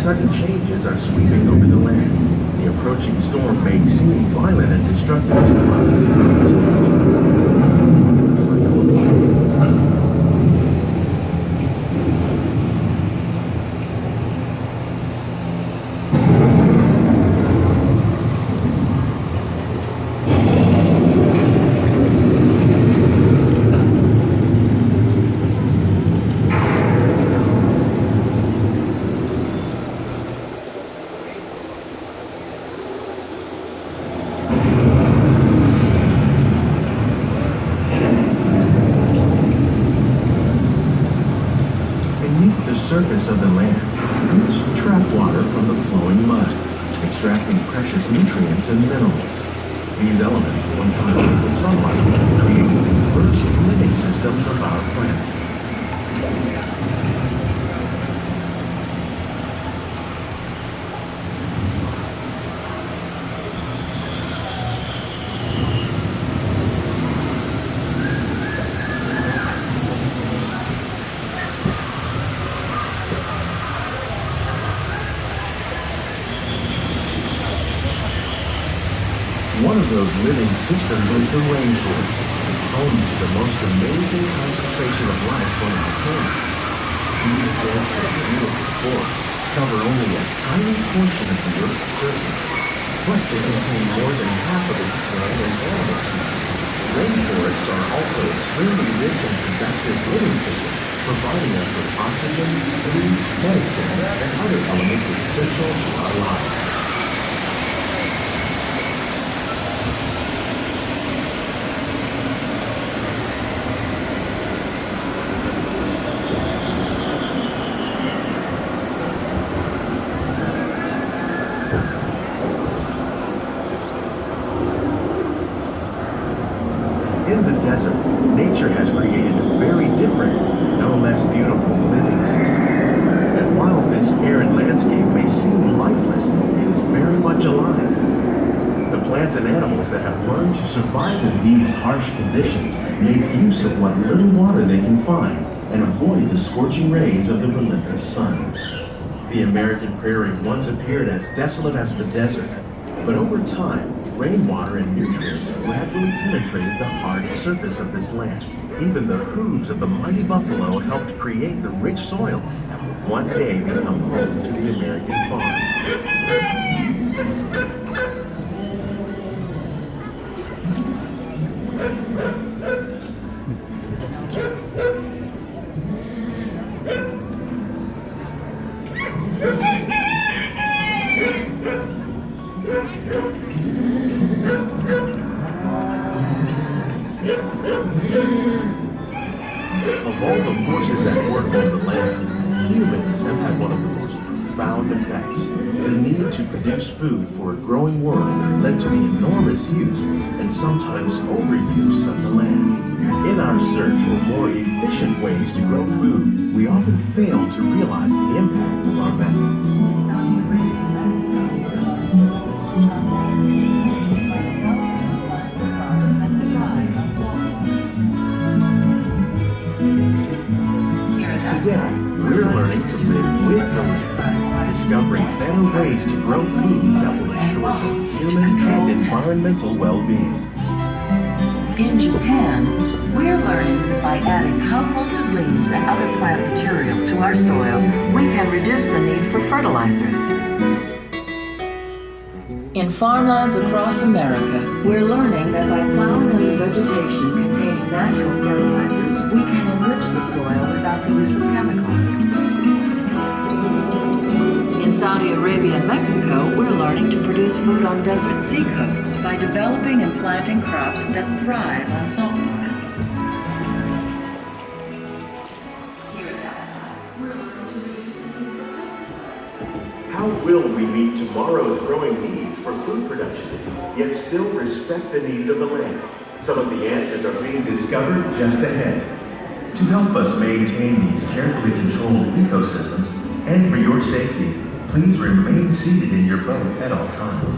sudden changes are sweeping over the land. The approaching storm may seem violent and destructive to the surface of the land, roots trap water from the flowing mud, extracting precious nutrients and minerals. These elements, when combined with sunlight, create the diverse living systems of our planet. One of those living systems is the rainforest, home to the most amazing concentration of life on our planet. These dense and beautiful forests cover only a tiny portion of the Earth's surface, but they contain more than half of its plant and animal species. Rainforests are also extremely rich and productive living systems, providing us with oxygen, food, medicines, and other elements essential to our lives. In the desert, nature has created a very different, no less beautiful living system. And while this arid landscape may seem lifeless, it is very much alive. The plants and animals that have learned to survive in these harsh conditions make use of what little water they can find and avoid the scorching rays of the relentless sun. The American prairie once appeared as desolate as the desert, but over time, rainwater and nutrients gradually penetrated the hard surface of this land. Even the hooves of the mighty buffalo helped create the rich soil that would one day become home to the American farm. Of all the forces at work on the land, humans have had one of the most profound effects. The need to produce food for a growing world led to the enormous use and sometimes overuse of the land. In our search for more efficient ways to grow food, we often fail to realize the impact of our methods. Today, we're learning to live with the land, discovering better ways to grow food that will ensure both human and environmental well-being. In Japan, we're learning that by adding composted leaves and other plant material to our soil, we can reduce the need for fertilizers. In farmlands across America, we're learning that by plowing under vegetation containing natural fertilizers, we can enrich the soil without the use of chemicals. In Saudi Arabia and Mexico, we're learning to produce food on desert seacoasts by developing and planting crops that thrive on salt water. How will we meet tomorrow's growing needs for food production, yet still respect the needs of the land? Some of the answers are being discovered just ahead. To help us maintain these carefully controlled ecosystems, and for your safety, please remain seated in your boat at all times.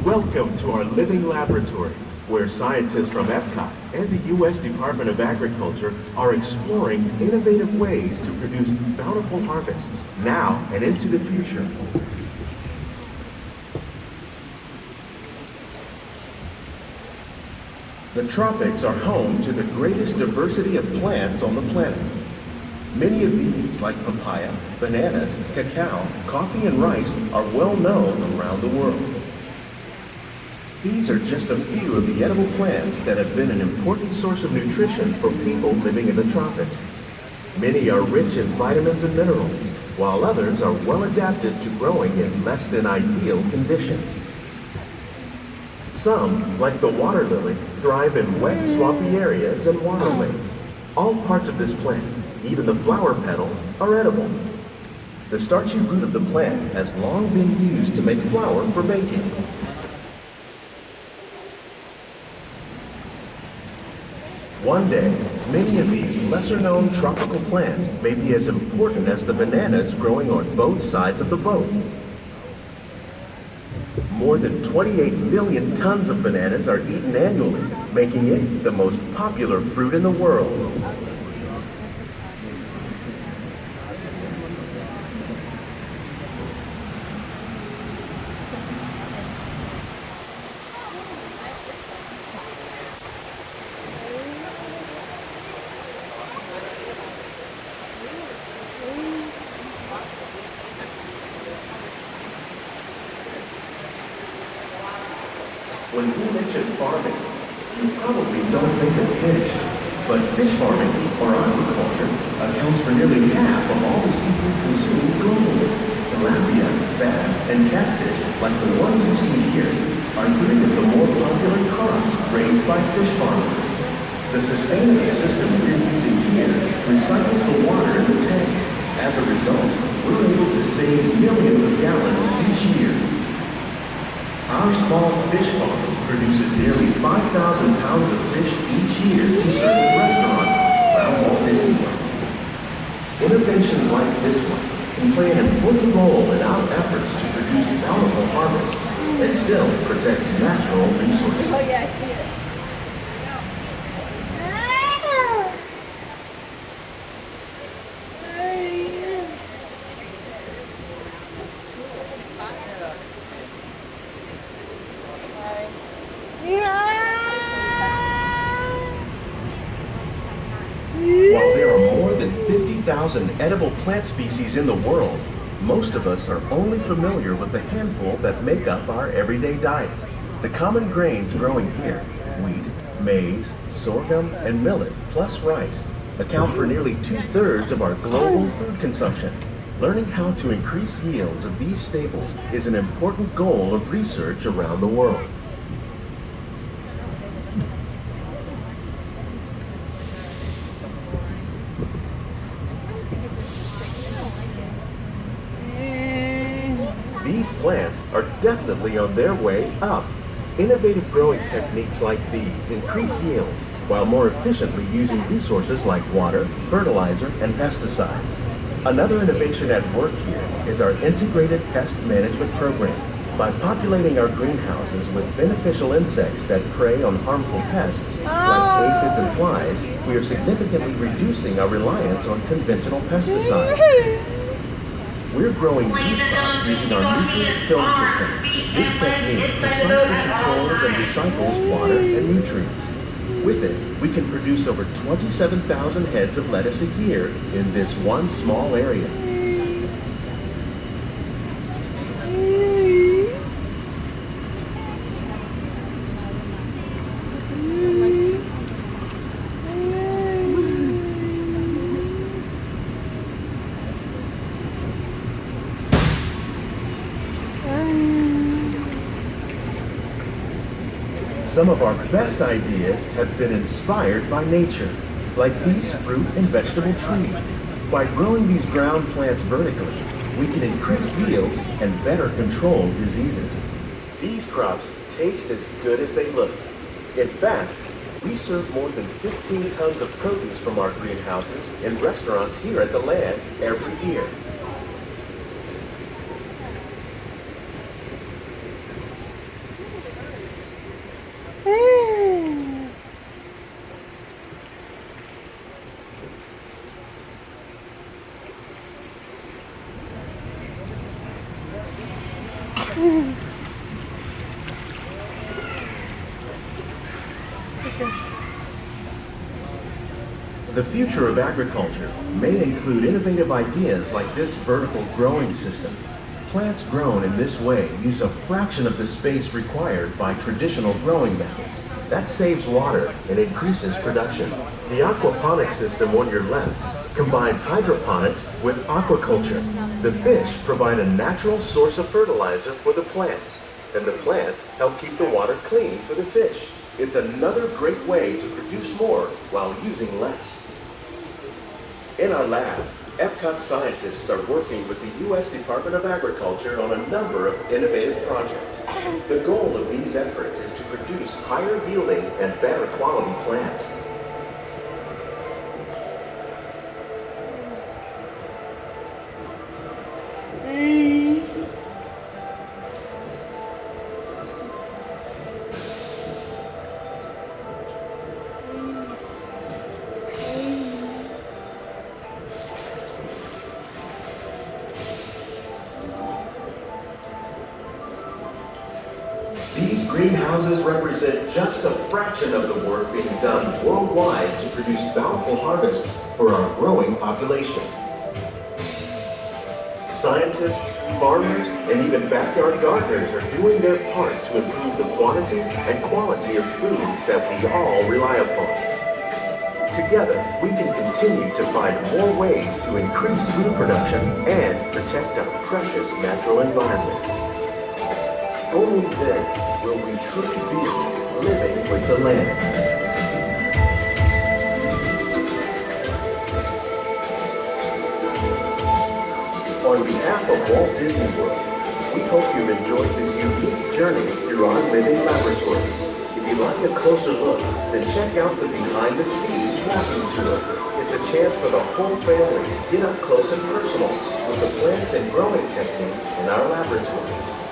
Welcome to our living laboratories, where scientists from Epcot and the U.S. Department of Agriculture are exploring innovative ways to produce bountiful harvests now and into the future. The tropics are home to the greatest diversity of plants on the planet. Many of these, like papaya, bananas, cacao, coffee, and rice, are well known around the world. These are just a few of the edible plants that have been an important source of nutrition for people living in the tropics. Many are rich in vitamins and minerals, while others are well adapted to growing in less than ideal conditions. Some, like the water lily, thrive in wet, swampy areas and waterways. All parts of this plant, even the flower petals, are edible. The starchy root of the plant has long been used to make flour for baking. One day, many of these lesser-known tropical plants may be as important as the bananas growing on both sides of the boat. More than 28 million tons of bananas are eaten annually, making it the most popular fruit in the world. When we mention farming, you probably don't think of fish, but fish farming, or aquaculture, accounts for nearly half of all the seafood consumed globally. Tilapia, bass, and catfish, like the ones you see here, are three of the more popular crops raised by fish farmers. The sustainable system we're using here recycles the water in the tanks. As a result, we're able to save millions of gallons each year. Our small fish farm produces nearly 5,000 pounds of fish each year to serve in restaurants around Walt Disney World. Innovations like this one can play an important role in our efforts to produce bountiful harvests and still protect natural resources. Oh yeah, I see it. While there are more than 50,000 edible plant species in the world, most of us are only familiar with the handful that make up our everyday diet. The common grains growing here, wheat, maize, sorghum, and millet, plus rice, account for nearly 2/3 of our global food consumption. Learning how to increase yields of these staples is an important goal of research around the world. These plants are definitely on their way up. Innovative growing techniques like these increase yields while more efficiently using resources like water, fertilizer, and pesticides. Another innovation at work here is our integrated pest management program. By populating our greenhouses with beneficial insects that prey on harmful pests like aphids and flies, we are significantly reducing our reliance on conventional pesticides. We're growing these crops using our nutrient film system. This technique precisely controls and recycles water and nutrients. With it, we can produce over 27,000 heads of lettuce a year in this one small area. Some of our best ideas have been inspired by nature, like these fruit and vegetable trees. By growing these ground plants vertically, we can increase yields and better control diseases. These crops taste as good as they look. In fact, we serve more than 15 tons of produce from our greenhouses in restaurants here at the land every year. The future of agriculture may include innovative ideas like this vertical growing system. Plants grown in this way use a fraction of the space required by traditional growing methods. That saves water and increases production. The aquaponic system on your left combines hydroponics with aquaculture. The fish provide a natural source of fertilizer for the plants, and the plants help keep the water clean for the fish. It's another great way to produce more while using less. In our lab, Epcot scientists are working with the U.S. Department of Agriculture on a number of innovative projects. The goal of these efforts is to produce higher yielding and better quality plants. These greenhouses represent just a fraction of the work being done worldwide to produce bountiful harvests for our growing population. Scientists, farmers, and even backyard gardeners are doing their part to improve the quantity and quality of foods that we all rely upon. Together, we can continue to find more ways to increase food production and protect our precious natural environment. Only then will we truly be living with the land. On behalf of Walt Disney World, we hope you've enjoyed this unique journey through our living laboratory. If you'd like a closer look, then check out the behind-the-scenes walking tour. It's a chance for the whole family to get up close and personal with the plants and growing techniques in our laboratory.